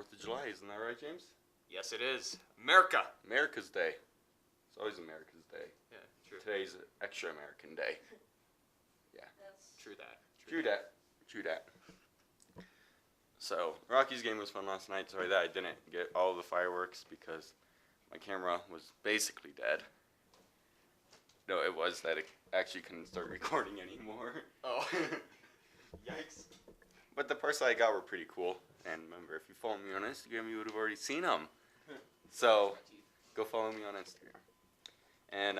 4th of July, isn't that right, James? Yes, it is. America. America's Day. It's always America's Day. Yeah, true. Today's extra American Day. Yeah. True that. True that. So, Rocky's game was fun last night. Sorry that I didn't get all of the fireworks because my camera was basically dead. No, it was that it actually couldn't start recording anymore. Oh. Yikes. But the parts that I got were pretty cool. And remember, if you follow me on Instagram, you would have already seen them. So, go follow me on Instagram. And,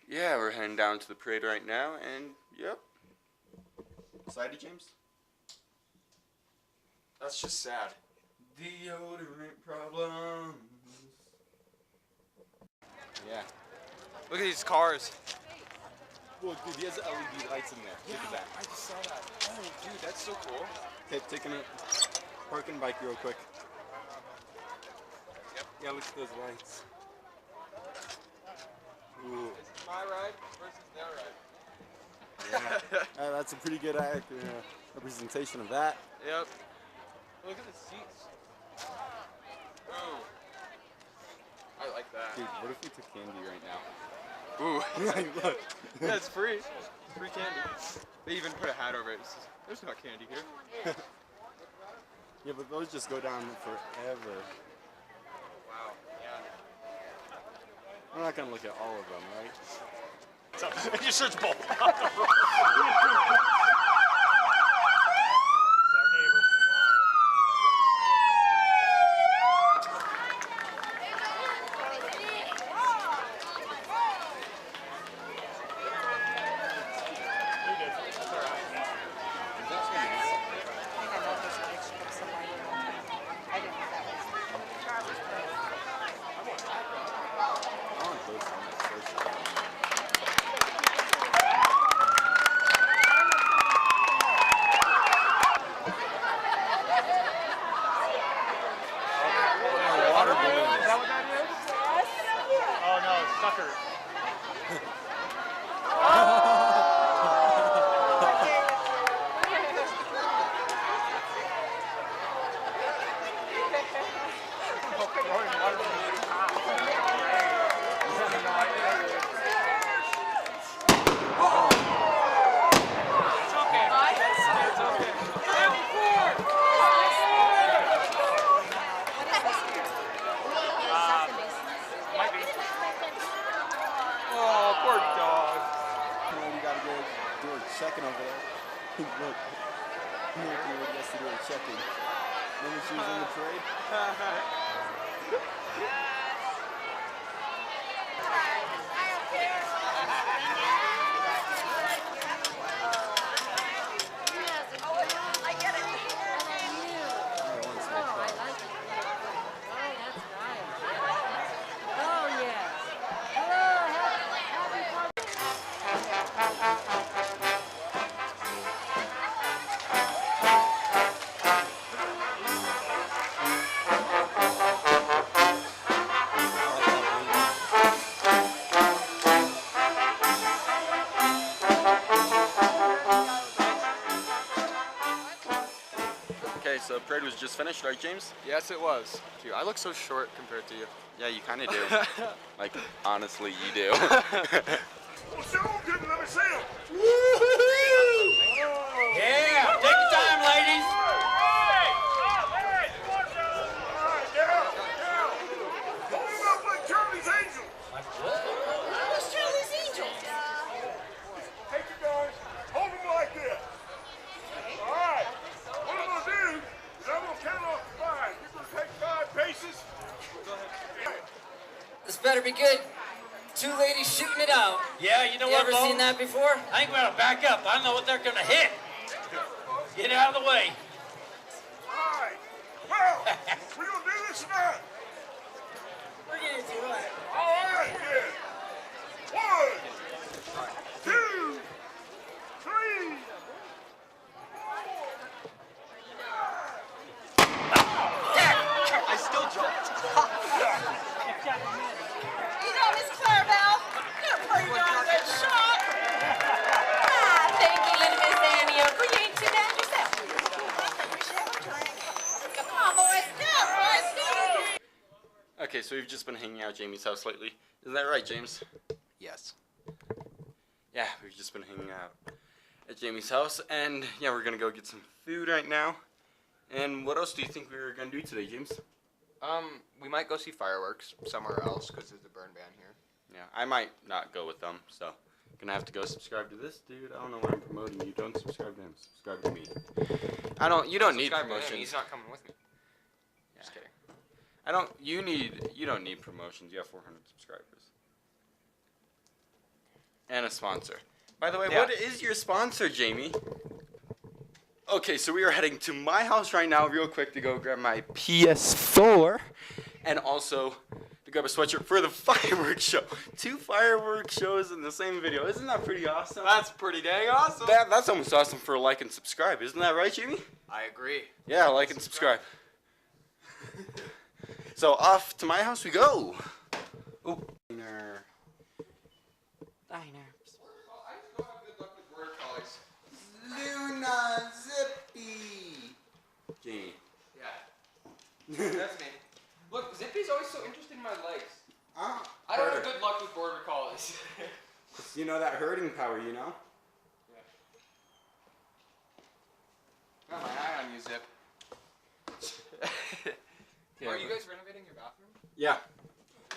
yeah, we're heading down to the parade right now. And, yep. Excited, James? That's just sad. Deodorant problems. Yeah. Look at these cars. Whoa, dude, he has LED lights in there. Look at that. I just saw that. Oh, dude, that's so cool. Okay, taking a parking bike real quick. Yep. Yeah, look at those lights. Ooh. This is my ride versus their ride. Yeah. That's a pretty good representation of that. Yep. Look at the seats. Oh. I like that. Dude, what if we took candy right now? Ooh. Look. Yeah, it's free. It's free candy. They even put a hat over it. There's not candy here. Yeah, but those just go down forever. Wow. Yeah. I'm not gonna look at all of them, right? You search both. Checking over there. Look. He has to do a checking. Remember she was in the parade? So the parade was just finished, right, James? Yes, it was. Dude, I look so short compared to you. Yeah, you kind of do. Like, honestly, you do. Well, show them, let me see them. Yeah, take your time, ladies. All right, down. Hold them up like Charlie's Angels. What's Charlie's Angels? Take your guns, hold them like this. All right, what I'm going to do is I'm going to count off to 5. You're going to take 5 paces. Go ahead. This better be good. 2 ladies shooting it out. Yeah, you know You what, ever Bo? seen that before? I think we ought to back up. I don't know what they're going to hit. Get out of the way. All right. Well, we're going to do this tonight. We're gonna do it. All right, then. 1, 2, 3. I still jumped. You know, Miss Clarabelle, you're a pretty darn good shot. Thank you, Miss Annie. You ain't too bad yourself. Come on, boy. Okay, so we've just been hanging out at Jamie's house lately. Isn't that right, James? Yes. Yeah, we've just been hanging out at Jamie's house, and yeah, we're gonna go get some food right now. And what else do you think we were gonna do today, James? We might go see fireworks somewhere else because there's a burn ban here. Yeah, I might not go with them, so gonna have to go subscribe to this dude. I don't know why I'm promoting you. Don't subscribe to him. Subscribe to me. You don't need Subscribe to him, promotions. He's not coming with me. Yeah. Just kidding. You don't need promotions. You have 400 subscribers. And a sponsor. By the way, Yeah. what is your sponsor, Jamie? Okay, so we are heading to my house right now real quick to go grab my PS4 and also to grab a sweatshirt for the fireworks show. 2 fireworks shows in the same video. Isn't that pretty awesome? That's pretty dang awesome. That's almost awesome for a like and subscribe. Isn't that right, Jamie? I agree. Yeah, like and subscribe. So off to my house we go. Oh, diner. Diner. Well, I just don't have good luck with border collies. Luna Zippy. Jamie. Yeah. That's me. Look, Zippy's always so interested in my legs. Ah, I don't have good luck with border collies. You know that herding power, you know? Got my eye on you, Zip. Are you guys renovating your bathroom? Yeah.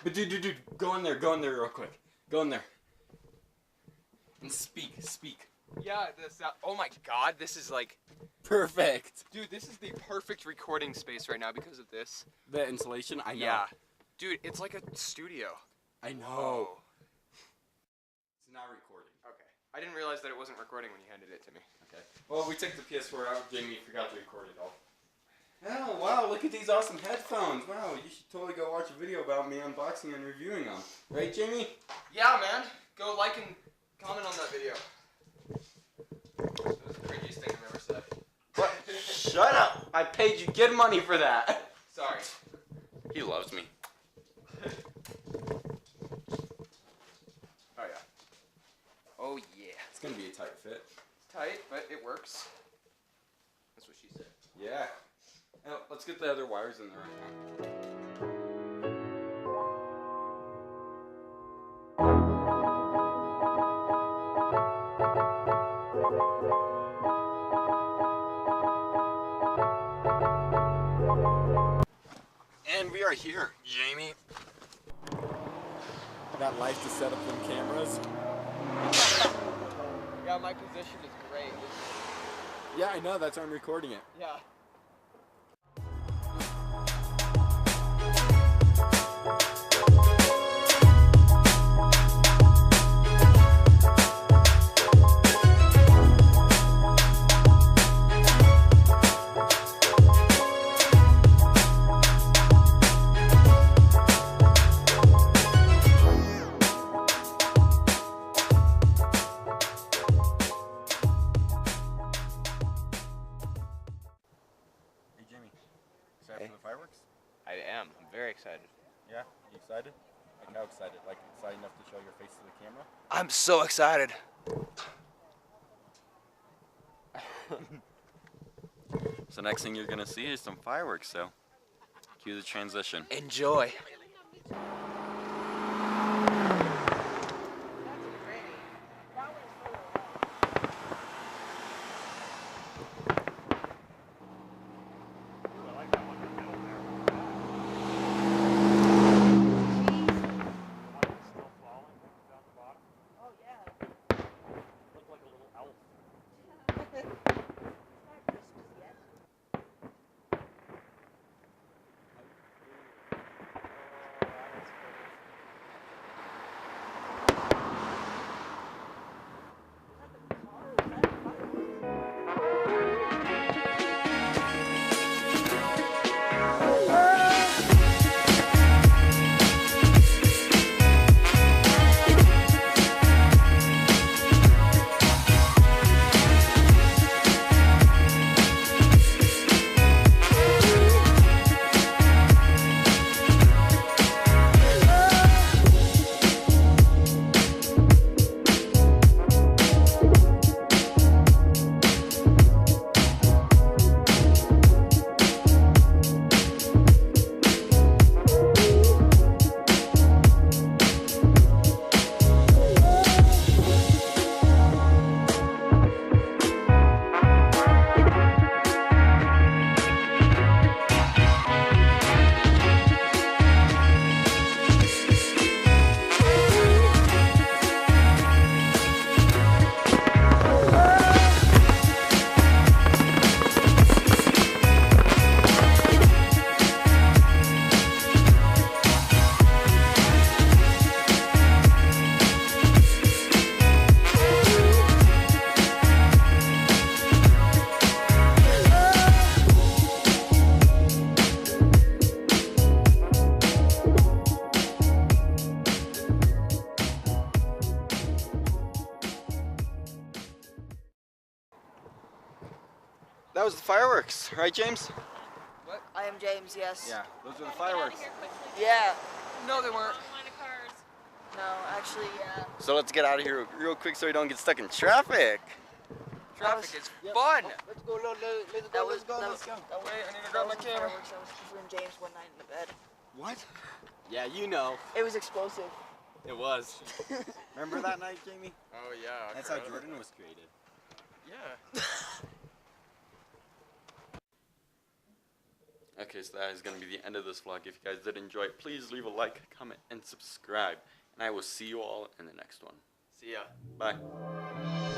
But dude, go in there real quick. Go in there. And speak. Yeah, oh my god, this is like... Perfect. Dude, this is the perfect recording space right now because of this. The insulation, I know. Yeah. Dude, it's like a studio. I know. Whoa. It's not recording. Okay. I didn't realize that it wasn't recording when you handed it to me. Okay. Well, we took the PS4 out. Jamie forgot to record it all. Oh, wow, look at these awesome headphones. Wow, you should totally go watch a video about me unboxing and reviewing them. Right, Jamie? Yeah, man. Go like and comment on that video. That was the cringiest thing I've ever said. What? Shut up! I paid you good money for that. Sorry. He loves me. Oh, yeah. Oh, yeah. It's gonna be a tight fit. It's tight, but it works. That's what she said. Yeah. Now, let's get the other wires in there right now. And we are here, Jamie. Got life to set up them cameras. Yeah, my position is great. Yeah, I know, that's why I'm recording it. Yeah. Hey, Jamie. Excited for the fireworks? I am. I'm very excited. Yeah? You excited? Like how excited? Like excited enough to show your face to the camera? I'm so excited. So next thing you're gonna see is some fireworks, so cue the transition. Enjoy. That was the fireworks, right, James? I am James, yes. Yeah, those are the fireworks. Yeah. No, they weren't. No, actually, yeah. So let's get out of here real quick so we don't get stuck in traffic. Traffic is fun. Let's go, let's That was, that was, Wait, I need to grab my camera. fireworks. That was when James one night in the bed. What? Yeah, you know. It was explosive. It was. Remember that night, Jamie? Oh yeah. That's how Jordan was created. Yeah. Okay, so that is going to be the end of this vlog. If you guys did enjoy it, please leave a like, comment, and subscribe. And I will see you all in the next one. See ya. Bye.